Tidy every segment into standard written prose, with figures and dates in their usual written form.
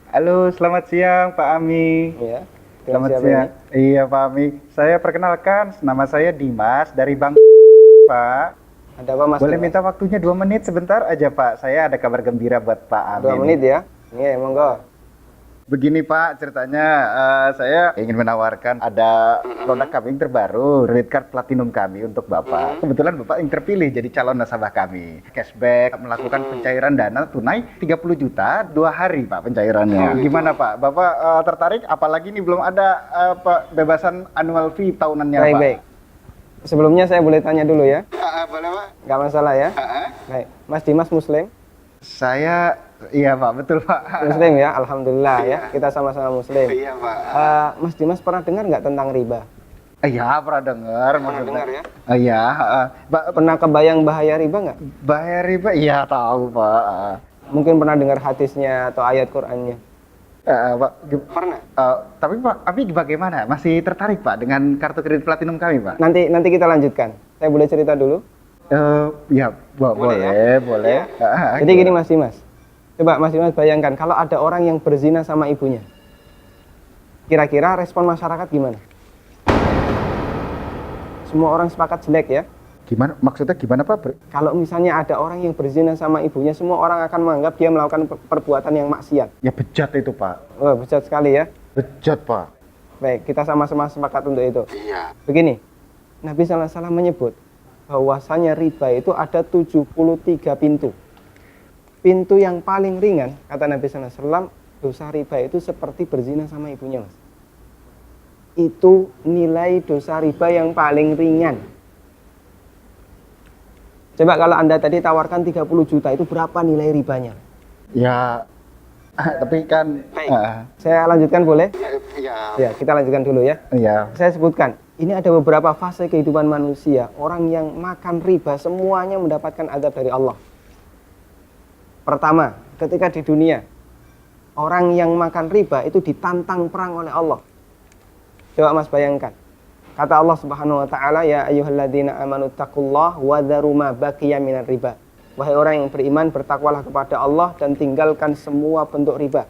Halo, selamat siang Pak Ami. Iya, dengan Selamat siapa siang. ini? Iya Pak Ami. Saya perkenalkan, nama saya Dimas dari Bang Pak. Ada apa Mas Boleh Dimas? minta waktunya 2 menit sebentar aja Pak. Saya ada kabar gembira buat Pak Ami Dua nih. menit ya? Iya, monggo. Begini Pak, ceritanya saya ingin menawarkan ada produk kami yang terbaru, credit card platinum kami untuk Bapak. Kebetulan Bapak yang terpilih jadi calon nasabah kami. Cashback, melakukan pencairan dana tunai 30 juta 2 hari Pak pencairannya. Gimana Pak? Bapak tertarik? Apalagi ini belum ada bebasan annual fee tahunannya Baik, Pak. baik. Sebelumnya saya boleh tanya dulu ya? Boleh Pak? Nggak masalah ya? Baik. Mas Dimas Muslim? Saya, iya Pak, betul Pak. Muslim ya, Alhamdulillah ya. Kita sama-sama Muslim. Iya Pak. Mas Dimas pernah dengar nggak tentang riba? Iya, pernah dengar maksudnya. dengar ya? Iya, Pernah kebayang bahaya riba nggak? bahaya riba, iya tahu Pak. Mungkin pernah dengar hadisnya atau ayat Qur'annya? Pak, Pernah. tapi Pak, Abi bagaimana? Masih tertarik Pak dengan kartu kredit platinum kami Pak? Nanti kita lanjutkan. Saya boleh cerita dulu? Ya, boleh, boleh. Jadi gini Mas Dimas. Coba Mas Dimas bayangkan kalau ada orang yang berzina sama ibunya. Kira-kira respon masyarakat gimana? Semua orang sepakat jelek ya. Gimana? Maksudnya gimana Pak? Kalau misalnya ada orang yang berzina sama ibunya, semua orang akan menganggap dia melakukan perbuatan yang maksiat. Ya bejat itu Pak. Wah, bejat sekali ya. Bejat Pak. Baik, kita sama-sama sepakat untuk itu. Iya. Begini, Nabi SAW menyebut bahwasanya riba itu ada 73 pintu. Pintu yang paling ringan, kata Nabi SAW, dosa riba itu seperti berzina sama ibunya, Mas. Itu nilai dosa riba yang paling ringan. Coba kalau Anda tadi tawarkan 30 juta, itu berapa nilai ribanya? Ya, tapi kan... Saya lanjutkan boleh? Ya. Ya, kita lanjutkan dulu ya. Iya. Saya sebutkan, ini ada beberapa fase kehidupan manusia. Orang yang makan riba semuanya mendapatkan azab dari Allah. Pertama, ketika di dunia, orang yang makan riba itu ditantang perang oleh Allah. Coba Mas bayangkan. Kata Allah Subhanahu wa taala, ya ayyuhalladzina amanu taqullaha wa dzaru ma baqiya minar riba. Wahai orang yang beriman, bertakwalah kepada Allah dan tinggalkan semua bentuk riba.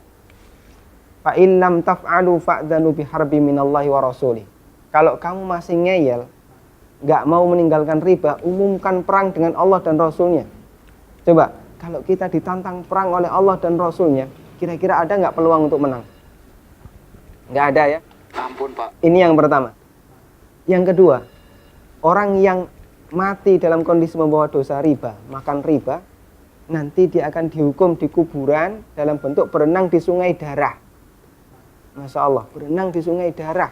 Fa in lam taf'alu fa'dzanu biharbi minallahi wa rasulih. Kalau kamu masih ngeyel, nggak mau meninggalkan riba, umumkan perang dengan Allah dan Rasulnya. Coba, kalau kita ditantang perang oleh Allah dan Rasulnya, kira-kira ada nggak peluang untuk menang? Nggak ada ya? Ampun Pak. Ini yang pertama. Yang kedua, orang yang mati dalam kondisi membawa dosa riba, makan riba, nanti dia akan dihukum di kuburan dalam bentuk berenang di sungai darah. Masya Allah, berenang di sungai darah.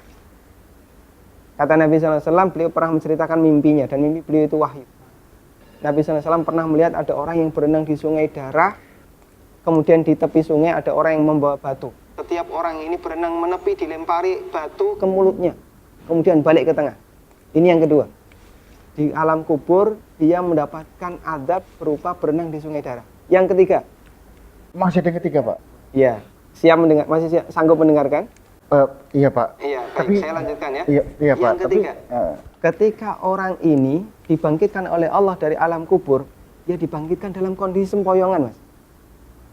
Kata Nabi SAW, beliau pernah menceritakan mimpinya, dan mimpi beliau itu wahyu. Nabi SAW pernah melihat ada orang yang berenang di sungai darah, kemudian di tepi sungai ada orang yang membawa batu. Setiap orang ini berenang menepi, dilempari batu ke mulutnya, kemudian balik ke tengah. Ini yang kedua. Di alam kubur, dia mendapatkan azab berupa berenang di sungai darah. Yang ketiga. Masih ada yang ketiga Pak? Iya. Siap mendengar? Masih sanggup mendengarkan? Iya Pak. Iya, baik. Tapi, Saya lanjutkan ya. Iya Pak. Yang ketiga. Ketika orang ini dibangkitkan oleh Allah dari alam kubur, dia dibangkitkan dalam kondisi sempoyongan, Mas.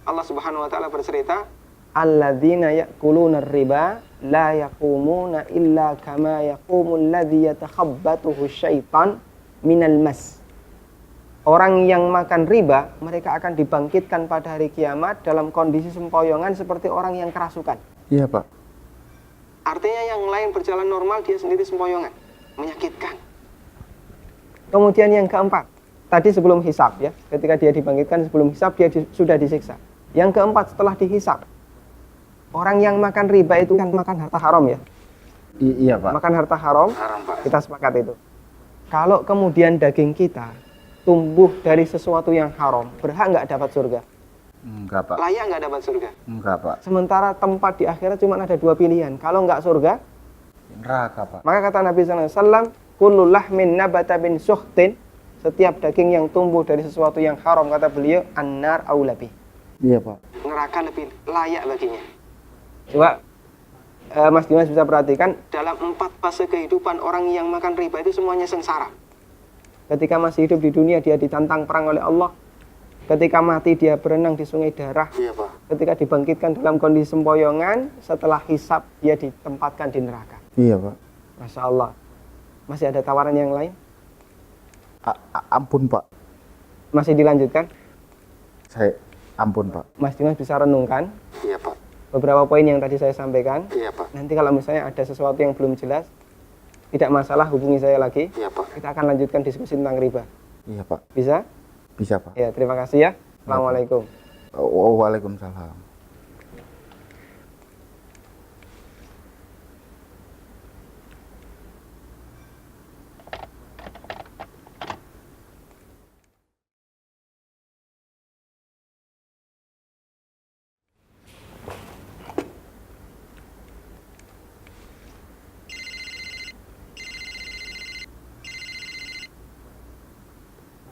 Allah Subhanahu wa taala bercerita, alladzina ya'kuluna riba la yaqumuna illa kama yaqumul ladzi yatakhabbathu syaitan minal mas. Orang yang makan riba, mereka akan dibangkitkan pada hari kiamat dalam kondisi sempoyongan seperti orang yang kerasukan. Iya Pak. Artinya yang lain berjalan normal, dia sendiri sempoyongan. Menyakitkan. Kemudian yang keempat, tadi sebelum hisab ya, ketika dia dibangkitkan sebelum hisab, dia sudah disiksa. Yang keempat, setelah dihisab, orang yang makan riba itu kan makan harta haram ya. Iya Pak. Makan harta haram, Pak. kita sepakat itu. Kalau kemudian daging kita tumbuh dari sesuatu yang haram, berhak nggak dapat surga? Enggak Pak. Layak nggak dapat surga? Enggak Pak. Sementara tempat di akhirat cuma ada dua pilihan. Kalau nggak surga, Neraka Pak. maka kata Nabi SAW, kullu lahmin nabata bin suhtin, setiap daging yang tumbuh dari sesuatu yang haram, kata beliau, annar aulabi. Iya Pak. Neraka lebih layak baginya. Coba Mas Dimas bisa perhatikan, dalam 4 fase kehidupan orang yang makan riba itu semuanya sengsara. Ketika masih hidup di dunia, dia ditantang perang oleh Allah. Ketika mati, dia berenang di sungai darah. Iya Pak. ketika dibangkitkan dalam kondisi sempoyongan, setelah hisab dia ditempatkan di neraka. Iya, Pak. Masya Allah. Masih ada tawaran yang lain? Ampun, Pak. Masih dilanjutkan? Ampun, Pak. Mas Dimas bisa renungkan Iya, Pak. beberapa poin yang tadi saya sampaikan. Iya, Pak. Nanti kalau misalnya ada sesuatu yang belum jelas, tidak masalah, hubungi saya lagi. Iya, Pak. Kita akan lanjutkan diskusi tentang riba. Iya, Pak. Bisa? Bisa, Pak. Ya, terima kasih ya. Assalamualaikum. Waalaikumsalam.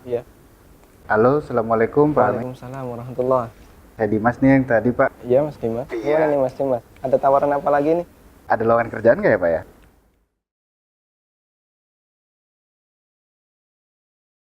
Iya. Halo, assalamualaikum, Pak. Waalaikumsalam warahmatullahi. Saya Dimas nih yang tadi, Pak. Iya, Mas Dimas. Iya. Gimana nih Mas Dimas? Ada tawaran apa lagi nih? Ada lowongan kerjaan nggak ya, Pak ya?